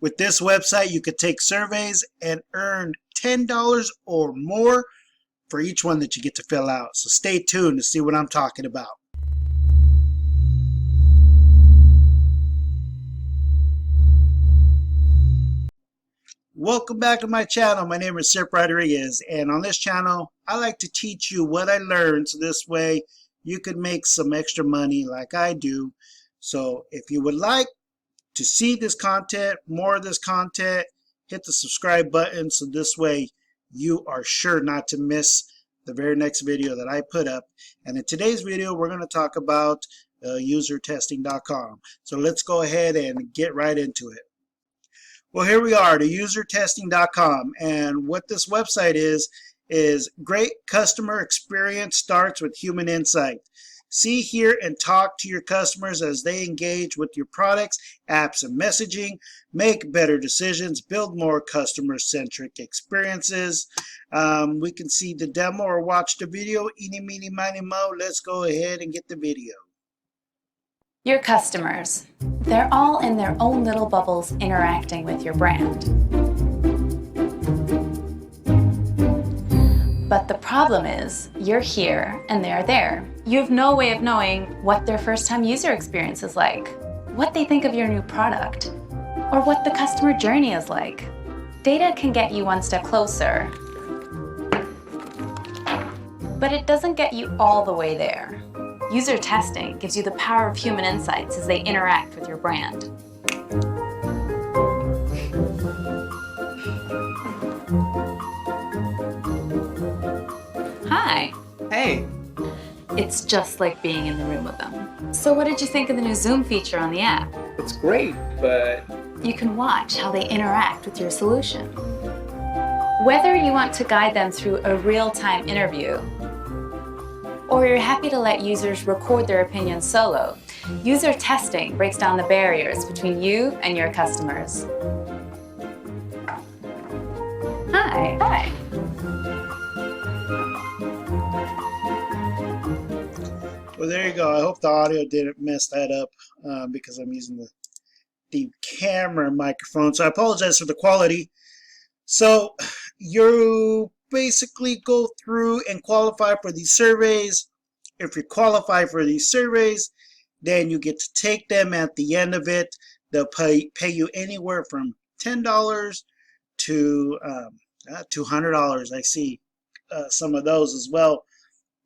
With this website, you could take surveys and earn $10 or more for each one that you get to fill out. So stay tuned to see what I'm talking about. Welcome back to my channel. My name is Sip Rodriguez, and on this channel, I like to teach you what I learned so this way you could make some extra money like I do. So if you would like to see this content, more of this content, hit the subscribe button so this way you are sure not to miss the very next video that I put up. And in today's video, we're going to talk about Usertesting.com. So let's go ahead and get right into it. Well, here we are, the Usertesting.com, and what this website is great customer experience starts with human insight. See, hear, and talk to your customers as they engage with your products, apps, and messaging. Make better decisions. Build more customer-centric experiences. We can see the demo or watch the video. Eeny, meeny, miny, mo. Let's go ahead and get the video. Your customers. They're all in their own little bubbles interacting with your brand. But the problem is, you're here and they're there. You have no way of knowing what their first-time user experience is like, what they think of your new product, or what the customer journey is like. Data can get you one step closer, but it doesn't get you all the way there. User testing gives you the power of human insights as they interact with your brand. Hi. Hey. It's just like being in the room with them. So what did you think of the new Zoom feature on the app? It's great, but you can watch how they interact with your solution. Whether you want to guide them through a real-time interview, or you're happy to let users record their opinions solo, user testing breaks down the barriers between you and your customers. Hi. Hi. Well, there you go. I hope the audio didn't mess that up because I'm using the camera microphone. So I apologize for the quality. So you basically go through and qualify for these surveys. If you qualify for these surveys, then you get to take them at the end of it. They'll pay you anywhere from $10 to $200. I see some of those as well.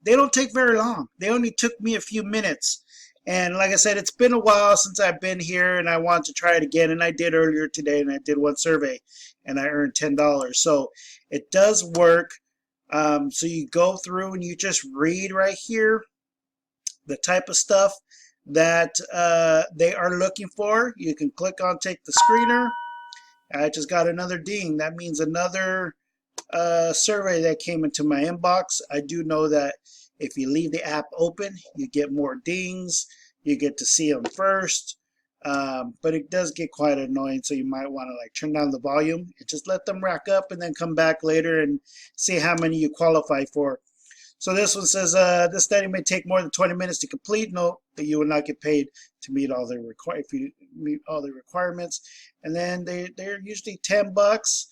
They don't take very long. They only took me a few minutes. And like I said, it's been a while since I've been here and I want to try it again. And I did earlier today, and I did one survey and I earned $10. So it does work. So you go through and you just read right here the type of stuff that they are looking for. You can click on take the screener. I just got another ding. That means another survey that came into my inbox. I do know that if you leave the app open, you get more dings. You get to see them first. But it does get quite annoying, so you might want to like turn down the volume and just let them rack up and then come back later and see how many you qualify for. So this one says, this study may take more than 20 minutes to complete. Note that you will not get paid to meet all the if you meet all the requirements. And then they're usually $10.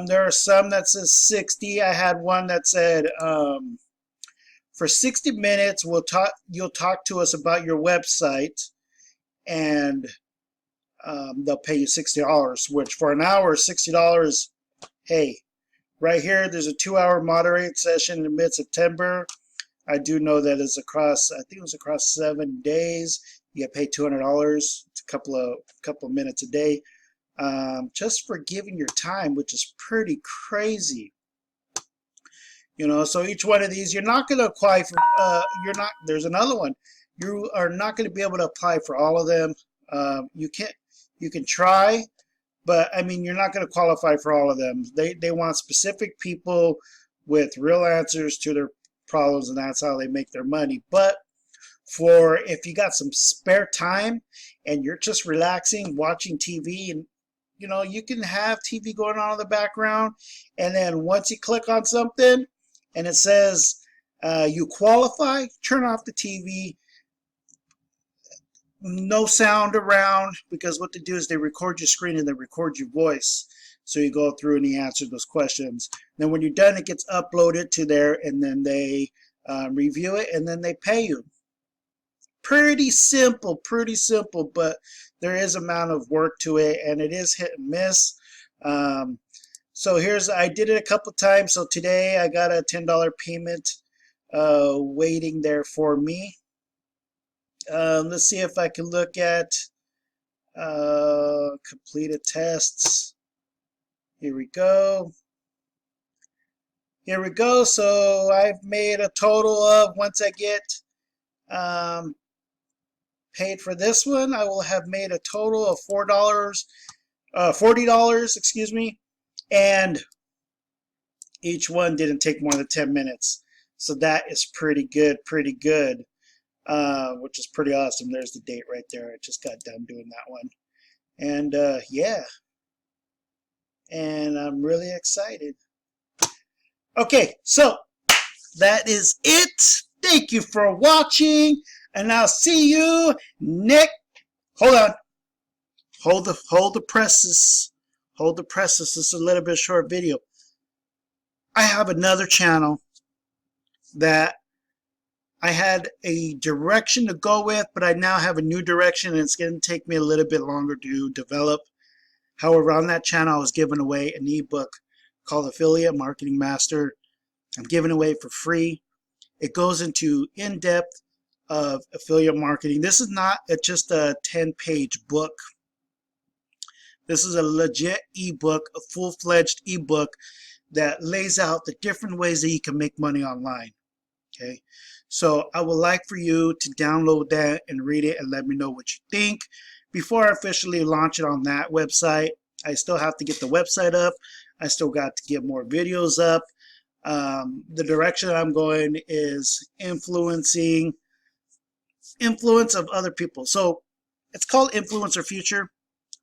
There are some that says 60. I had one that said, for 60 minutes, you'll talk to us about your website, and they'll pay you $60, which for an hour, $60, hey, right here, there's a 2-hour moderate session in mid-September. I do know that it's across, I think it was across 7 days. You get paid $200. It's a couple of minutes a day. Just for giving your time, which is pretty crazy. You know, so each one of these, you're not going to apply for, there's another one. You are not going to be able to apply for all of them. You can try, but I mean, you're not going to qualify for all of them. They want specific people with real answers to their problems, and that's how they make their money. But for if you got some spare time and you're just relaxing, watching TV, and you know, you can have TV going on in the background, and then once you click on something and it says you qualify, turn off the TV, no sound around, because what they do is they record your screen and they record your voice. So you go through and you answer those questions. Then when you're done, it gets uploaded to there, and then they review it, and then they pay you. Pretty simple, but there is amount of work to it, and it is hit and miss. So I did it a couple times. So today I got a $10 payment waiting there for me. Let's see if I can look at completed tests. Here we go. Here we go. So I've made a total of, once I get paid for this one, I will have made a total of $40, excuse me, and each one didn't take more than 10 minutes. So that is pretty good, which is pretty awesome. There's the date right there. I just got done doing that one. And yeah, and I'm really excited. Okay, so that is it. Thank you for watching, and I'll see you next. Hold on. Hold the presses. Hold the presses. This is a little bit short video. I have another channel that I had a direction to go with, but I now have a new direction, and it's going to take me a little bit longer to develop. However, on that channel, I was giving away an ebook called Affiliate Marketing Master. I'm giving it away for free. It goes into in-depth of affiliate marketing. This is not just a 10-page book. This is a legit ebook, a full-fledged ebook that lays out the different ways that you can make money online. Okay, so I would like for you to download that and read it and let me know what you think before I officially launch it on that website. I still have to get the website up. I still got to get more videos up. The direction I'm going is influence of other people. So it's called Influencer Future.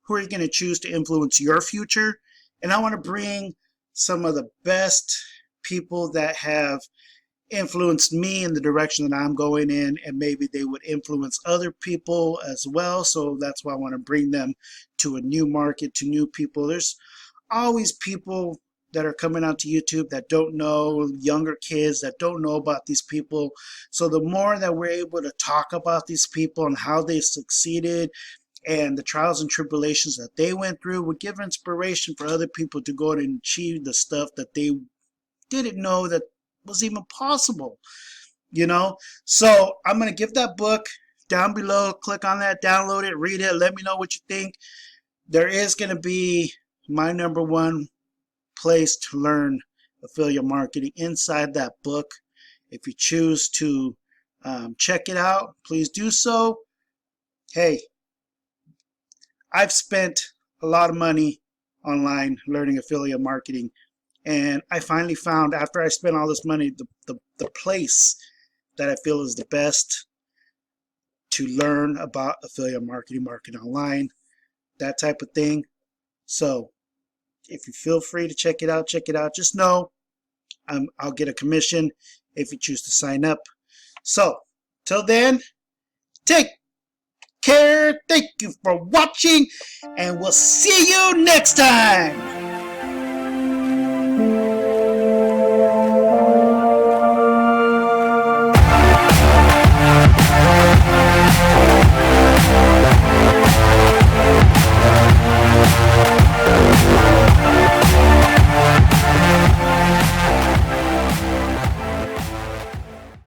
Who are you going to choose to influence your future? And I want to bring some of the best people that have influenced me in the direction that I'm going in, and maybe they would influence other people as well. So that's why I want to bring them to a new market, to new people. There's always people that are coming onto YouTube that don't know, younger kids that don't know about these people. So the more that we're able to talk about these people and how they succeeded and the trials and tribulations that they went through, would give inspiration for other people to go and achieve the stuff that they didn't know that was even possible, you know. So I'm going to give that book down below. Click on that, download it, read it, let me know what you think. There is going to be my #1 place to learn affiliate marketing inside that book. If you choose to check it out, please do so. Hey, I've spent a lot of money online learning affiliate marketing, and I finally found, after I spent all this money, the place that I feel is the best to learn about affiliate marketing, marketing online, that type of thing. So if you feel free to check it out, check it out. Just know I'll get a commission if you choose to sign up. So till then, take care. Thank you for watching, and we'll see you next time.